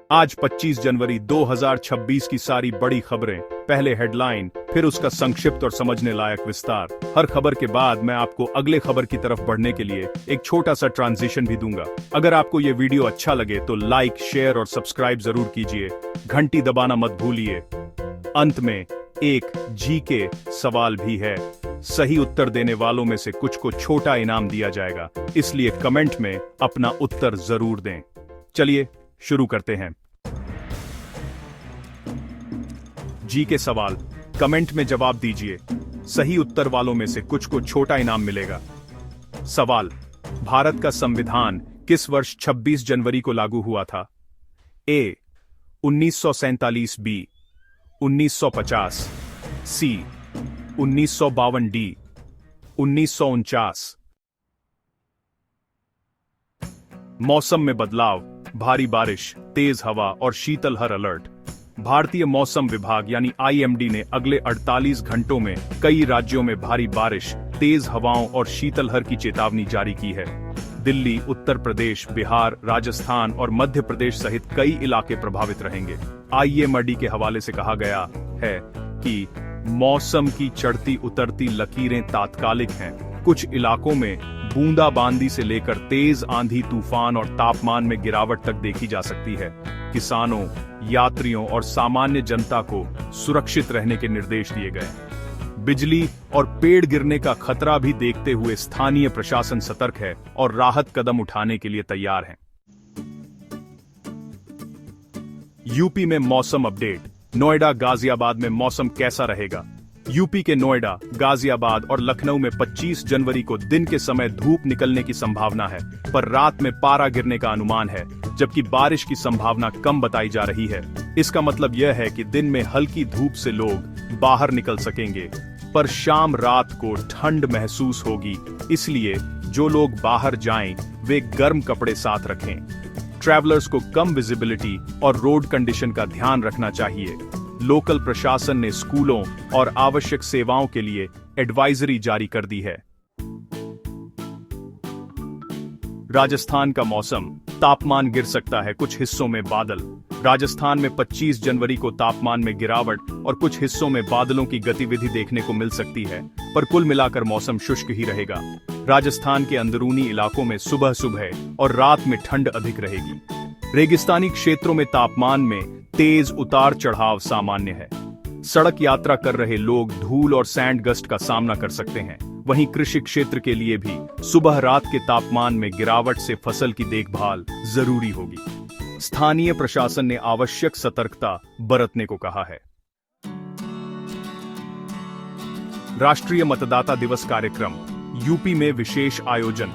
आज 25 जनवरी 2026 की सारी बड़ी खबरें, पहले हेडलाइन, फिर उसका संक्षिप्त और समझने लायक विस्तार। हर खबर के बाद मैं आपको अगले खबर की तरफ बढ़ने के लिए एक छोटा सा ट्रांजिशन भी दूंगा। अगर आपको ये वीडियो अच्छा लगे तो लाइक, शेयर और सब्सक्राइब जरूर कीजिए। घंटी दबाना मत भूलिए। अंत में एक जीके सवाल भी है। सही उत्तर देने वालों में से कुछ को छोटा इनाम दिया जाएगा, इसलिए कमेंट में अपना उत्तर जरूर दें। चलिए शुरू करते हैं। जीके सवाल, कमेंट में जवाब दीजिए। सही उत्तर वालों में से कुछ को छोटा इनाम मिलेगा। सवाल, भारत का संविधान किस वर्ष 26 जनवरी को लागू हुआ था? ए 1947, बी 1950, सी 1952, डी 1949। मौसम में बदलाव, भारी बारिश, तेज हवा और शीतलहर अलर्ट। भारतीय मौसम विभाग यानी आईएमडी ने अगले 48 घंटों में कई राज्यों में भारी बारिश, तेज हवाओं और शीतलहर की चेतावनी जारी की है। दिल्ली, उत्तर प्रदेश, बिहार, राजस्थान और मध्य प्रदेश सहित कई इलाके प्रभावित रहेंगे। आईएमडी के हवाले से कहा गया है कि मौसम की चढ़ती उतरती लकीरें तात्कालिक हैं। कुछ इलाकों में बूंदाबांदी से लेकर तेज आंधी, तूफान और तापमान में गिरावट तक देखी जा सकती है। किसानों, यात्रियों और सामान्य जनता को सुरक्षित रहने के निर्देश दिए गए। बिजली और पेड़ गिरने का खतरा भी देखते हुए स्थानीय प्रशासन सतर्क है और राहत कदम उठाने के लिए तैयार है। यूपी में मौसम अपडेट। नोएडा, गाजियाबाद में मौसम कैसा रहेगा? यूपी के नोएडा, गाजियाबाद और लखनऊ में 25 जनवरी को दिन के समय धूप निकलने की संभावना है, पर रात में पारा गिरने का अनुमान है, जबकि बारिश की संभावना कम बताई जा रही है। इसका मतलब यह है कि दिन में हल्की धूप से लोग बाहर निकल सकेंगे, पर शाम रात को ठंड महसूस होगी। इसलिए जो लोग बाहर जाएं, वे गर्म कपड़े साथ रखें। ट्रैवलर्स को कम विजिबिलिटी और रोड कंडीशन का ध्यान रखना चाहिए। लोकल प्रशासन ने स्कूलों और आवश्यक सेवाओं के लिए एडवाइजरी जारी कर दी है। राजस्थान का मौसम, तापमान गिर सकता है, कुछ हिस्सों में बादल। राजस्थान में 25 जनवरी को तापमान में गिरावट और कुछ हिस्सों में बादलों की गतिविधि देखने को मिल सकती है, पर कुल मिलाकर मौसम शुष्क ही रहेगा। राजस्थान के अंदरूनी इलाकों में सुबह सुबह और रात में ठंड अधिक रहेगी। रेगिस्तानी क्षेत्रों में तापमान में तेज उतार चढ़ाव सामान्य है। सड़क यात्रा कर रहे लोग धूल और सैंड गस्ट का सामना कर सकते हैं। वहीं कृषि क्षेत्र के लिए भी सुबह रात के तापमान में गिरावट से फसल की देखभाल जरूरी होगी। स्थानीय प्रशासन ने आवश्यक सतर्कता बरतने को कहा है। राष्ट्रीय मतदाता दिवस कार्यक्रम, यूपी में विशेष आयोजन।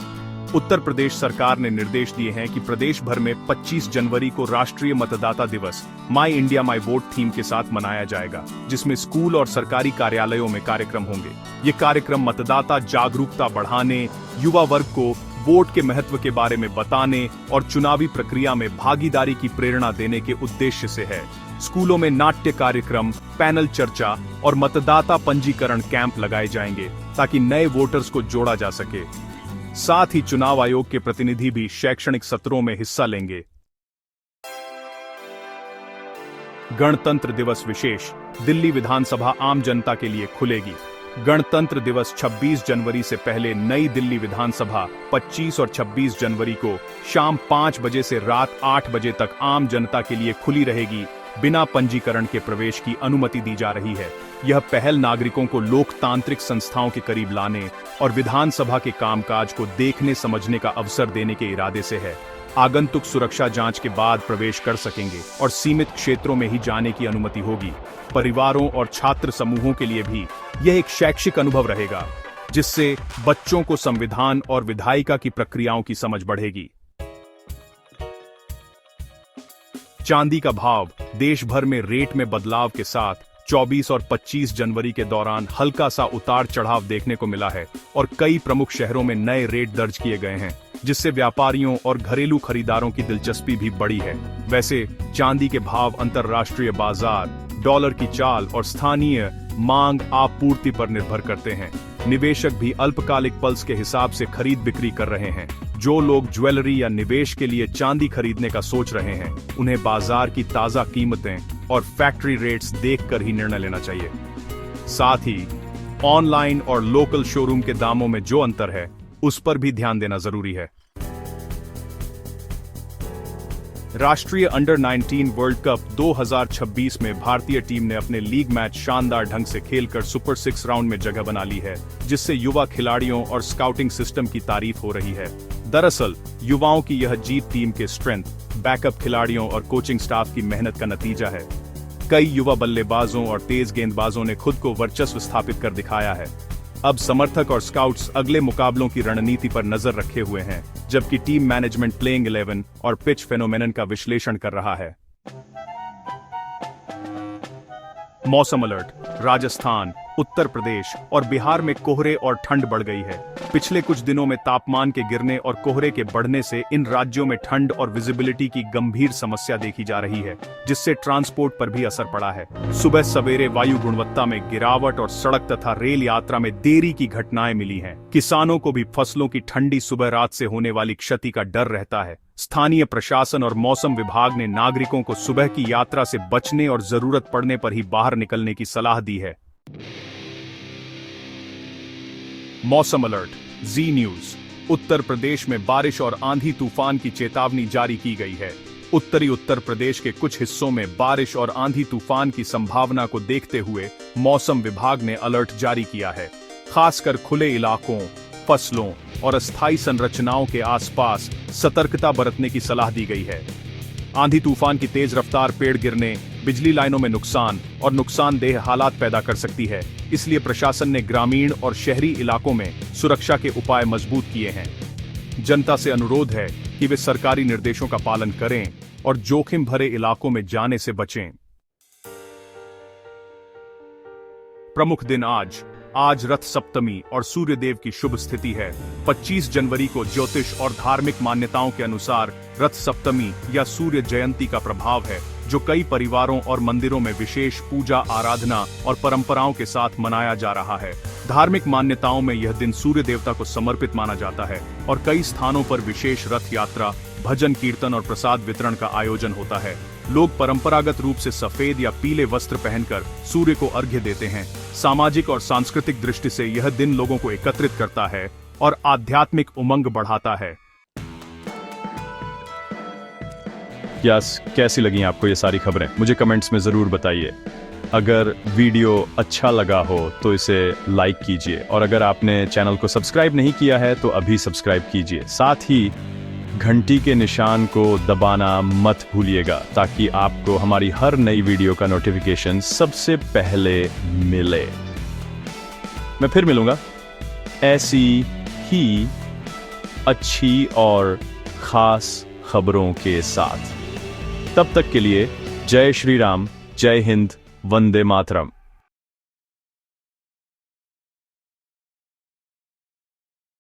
उत्तर प्रदेश सरकार ने निर्देश दिए हैं कि प्रदेश भर में 25 जनवरी को राष्ट्रीय मतदाता दिवस माई इंडिया माई वोट थीम के साथ मनाया जाएगा, जिसमें स्कूल और सरकारी कार्यालयों में कार्यक्रम होंगे। ये कार्यक्रम मतदाता जागरूकता बढ़ाने, युवा वर्ग को वोट के महत्व के बारे में बताने और चुनावी प्रक्रिया में भागीदारी की प्रेरणा देने के उद्देश्य से है। स्कूलों में नाट्य कार्यक्रम, पैनल चर्चा और मतदाता पंजीकरण कैंप लगाए जाएंगे, ताकि नए वोटर्स को जोड़ा जा सके। साथ ही चुनाव आयोग के प्रतिनिधि भी शैक्षणिक सत्रों में हिस्सा लेंगे। गणतंत्र दिवस विशेष, दिल्ली विधानसभा आम जनता के लिए खुलेगी। गणतंत्र दिवस 26 जनवरी से पहले नई दिल्ली विधानसभा 25 और 26 जनवरी को शाम 5 बजे से रात 8 बजे तक आम जनता के लिए खुली रहेगी। बिना पंजीकरण के प्रवेश की अनुमति दी जा रही है। यह पहल नागरिकों को लोकतांत्रिक संस्थाओं के करीब लाने और विधानसभा के कामकाज को देखने समझने का अवसर देने के इरादे से है। आगंतुक सुरक्षा जांच के बाद प्रवेश कर सकेंगे और सीमित क्षेत्रों में ही जाने की अनुमति होगी। परिवारों और छात्र समूहों के लिए भी यह एक शैक्षिक अनुभव रहेगा, जिससे बच्चों को संविधान और विधायिका की प्रक्रियाओं की समझ बढ़ेगी। चांदी का भाव, देश भर में रेट में बदलाव के साथ 24 और 25 जनवरी के दौरान हल्का सा उतार चढ़ाव देखने को मिला है और कई प्रमुख शहरों में नए रेट दर्ज किए गए हैं, जिससे व्यापारियों और घरेलू खरीदारों की दिलचस्पी भी बढ़ी है। वैसे चांदी के भाव अंतर्राष्ट्रीय बाजार, डॉलर की चाल और स्थानीय मांग आपूर्ति पर निर्भर करते हैं। निवेशक भी अल्पकालिक पल्स के हिसाब से खरीद बिक्री कर रहे हैं। जो लोग ज्वेलरी या निवेश के लिए चांदी खरीदने का सोच रहे हैं, उन्हें बाजार की ताजा कीमतें और फैक्ट्री रेट्स देखकर ही निर्णय लेना चाहिए। साथ ही ऑनलाइन और लोकल शोरूम के दामों में जो अंतर है, उस पर भी ध्यान देना जरूरी है। राष्ट्रीय अंडर 19 वर्ल्ड कप 2026 में भारतीय टीम ने अपने लीग मैच शानदार ढंग से खेलकर सुपर 6 राउंड में जगह बना ली है, जिससे युवा खिलाड़ियों और स्काउटिंग सिस्टम की तारीफ हो रही है। दरअसल युवाओं की यह जीत टीम के स्ट्रेंथ, बैकअप खिलाड़ियों और कोचिंग स्टाफ की मेहनत का नतीजा है। कई युवा बल्लेबाजों और तेज गेंदबाजों ने खुद को वर्चस्व स्थापित कर दिखाया है। अब समर्थक और स्काउट्स अगले मुकाबलों की रणनीति पर नजर रखे हुए हैं, जबकि टीम मैनेजमेंट प्लेइंग 11 और पिच फेनोमेनन का विश्लेषण कर रहा है। मौसम अलर्ट। राजस्थान, उत्तर प्रदेश और बिहार में कोहरे और ठंड बढ़ गई है। पिछले कुछ दिनों में तापमान के गिरने और कोहरे के बढ़ने से इन राज्यों में ठंड और विजिबिलिटी की गंभीर समस्या देखी जा रही है, जिससे ट्रांसपोर्ट पर भी असर पड़ा है। सुबह सवेरे वायु गुणवत्ता में गिरावट और सड़क तथा रेल यात्रा में देरी की घटनाएं मिली हैं। किसानों को भी फसलों की ठंडी सुबह रात से होने वाली क्षति का डर रहता है। स्थानीय प्रशासन और मौसम विभाग ने नागरिकों को सुबह की यात्रा से बचने और जरूरत पड़ने पर ही बाहर निकलने की सलाह दी है। मौसम अलर्ट। जी न्यूज। उत्तर प्रदेश में बारिश और आंधी तूफान की चेतावनी जारी की गई है। उत्तरी उत्तर प्रदेश के कुछ हिस्सों में बारिश और आंधी तूफान की संभावना को देखते हुए मौसम विभाग ने अलर्ट जारी किया है। खासकर खुले इलाकों, फसलों और अस्थायी संरचनाओं के आसपास सतर्कता बरतने की सलाह दी गई है। आंधी तूफान की तेज रफ्तार पेड़ गिरने, बिजली लाइनों में नुकसान और नुकसानदेह हालात पैदा कर सकती है। इसलिए प्रशासन ने ग्रामीण और शहरी इलाकों में सुरक्षा के उपाय मजबूत किए हैं। जनता से अनुरोध है कि वे सरकारी निर्देशों का पालन करें और जोखिम भरे इलाकों में जाने से बचें। प्रमुख दिन आज रथ सप्तमी और सूर्यदेव की शुभ स्थिति है। 25 जनवरी को ज्योतिष और धार्मिक मान्यताओं के अनुसार रथ सप्तमी या सूर्य जयंती का प्रभाव है, जो कई परिवारों और मंदिरों में विशेष पूजा, आराधना और परंपराओं के साथ मनाया जा रहा है। धार्मिक मान्यताओं में यह दिन सूर्य देवता को समर्पित माना जाता है और कई स्थानों पर विशेष रथ यात्रा, भजन कीर्तन और प्रसाद वितरण का आयोजन होता है। लोग परंपरागत रूप से सफेद या पीले वस्त्र पहनकर सूर्य को अर्घ्य देते हैं। सामाजिक और सांस्कृतिक दृष्टि से यह दिन लोगों को एकत्रित करता है और आध्यात्मिक उमंग बढ़ाता है। यस, कैसी लगी आपको ये सारी खबरें? मुझे कमेंट्स में जरूर बताइए। अगर वीडियो अच्छा लगा हो तो इसे लाइक कीजिए और अगर आपने चैनल को सब्सक्राइब नहीं किया है तो अभी सब्सक्राइब कीजिए। साथ ही घंटी के निशान को दबाना मत भूलिएगा ताकि आपको हमारी हर नई वीडियो का नोटिफिकेशन सबसे पहले मिले। मैं फिर मिलूंगा ऐसी ही अच्छी और खास खबरों के साथ। तब तक के लिए जय श्री राम, जय हिंद, वंदे मातरम।